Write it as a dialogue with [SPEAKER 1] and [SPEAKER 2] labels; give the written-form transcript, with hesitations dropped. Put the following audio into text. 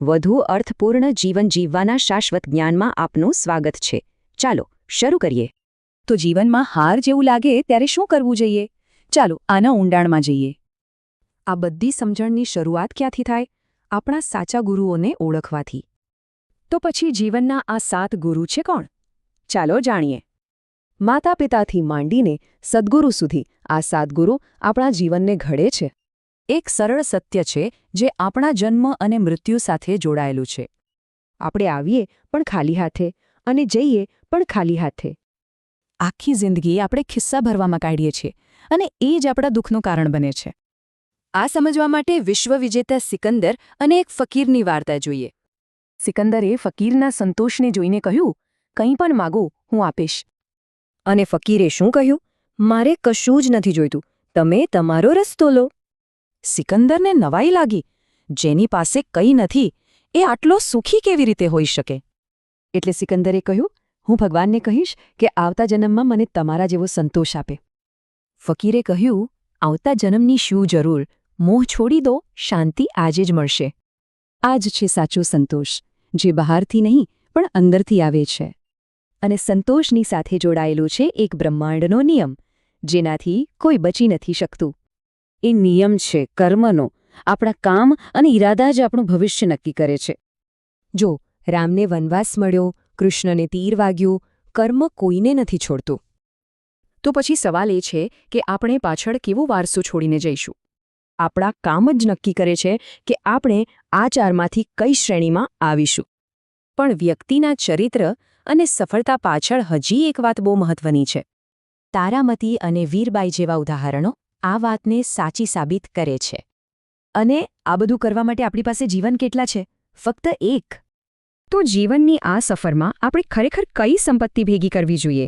[SPEAKER 1] વધુ અર્થપૂર્ણ જીવન જીવવાના શાશ્વત જ્ઞાનમાં આપનું સ્વાગત છે. ચાલો શરૂ કરીએ.
[SPEAKER 2] તો જીવનમાં હાર જેવું લાગે ત્યારે શું કરવું જોઈએ? ચાલો આના ઊંડાણમાં જઈએ.
[SPEAKER 1] આ બધી સમજણની શરૂઆત ક્યાંથી થાય? આપણા સાચા ગુરુઓને ઓળખવાથી. તો પછી જીવનના આ 7 ગુરુ છે કોણ? ચાલો જાણીએ. માતા પિતાથી માંડીને સદ્ગુરુ સુધી આ 7 ગુરુ આપણા જીવનને ઘડે છે. એક સરળ સત્ય છે જે આપણા જન્મ અને મૃત્યુ સાથે જોડાયેલું છે. આપણે આવીએ પણ ખાલી હાથે અને જઈએ પણ ખાલી હાથે. આખી જિંદગી આપણે ખિસ્સા ભરવામાં કાઢીએ છીએ અને એ જ આપણા દુઃખનું કારણ બને છે. આ સમજવા માટે વિશ્વવિજેતા સિકંદર અને એક ફકીરની વાર્તા જોઈએ. સિકંદરે ફકીરના સંતોષને જોઈને કહ્યું, કંઈ પણ માગો હું આપીશ. અને ફકીરે શું કહ્યું? મારે કશું જ નથી જોઈતું, તમે તમારો રસ્તો લો. સિકંદરને નવાઈ લાગી. જેની પાસે કંઈ નથી એ આટલો સુખી કેવી રીતે હોઈ શકે? એટલે સિકંદરે કહ્યું, હું ભગવાનને કહીશ કે આવતા જન્મમાં મને તમારા જેવો સંતોષ આપે. ફકીરે કહ્યું, આવતા જન્મની શું જરૂર? મોહ છોડી દો, શાંતિ આજે જ મળશે. આ જ છે સાચો સંતોષ, જે બહારથી નહીં પણ અંદરથી આવે છે. અને સંતોષની સાથે જોડાયેલું છે એક બ્રહ્માંડનો નિયમ, જેનાથી કોઈ બચી નથી શકતું. એ નિયમ છે કર્મનો. આપણા કામ અને ઈરાદા જ આપણું ભવિષ્ય નક્કી કરે છે. જો રામને વનવાસ મળ્યો, કૃષ્ણને તીર વાગ્યું, કર્મ કોઈને નથી છોડતું. તો પછી સવાલ એ છે કે આપણે પાછળ કેવો વારસો છોડીને જઈશું? આપણા કામ જ નક્કી કરે છે કે આપણે આ 4માંથી કઈ શ્રેણીમાં આવીશું. પણ વ્યક્તિના ચરિત્ર અને સફળતા પાછળ હજી એક વાત બહુ મહત્વની છે. તારામતી અને વીરબાઈ જેવા ઉદાહરણો આ વાતને સાચી સાબિત કરે છે. અને આ બધું કરવા માટે આપણી પાસે જીવન કેટલા છે? ફક્ત 1. તો જીવનની આ સફરમાં આપણે ખરેખર કઈ સંપત્તિ ભેગી કરવી જોઈએ?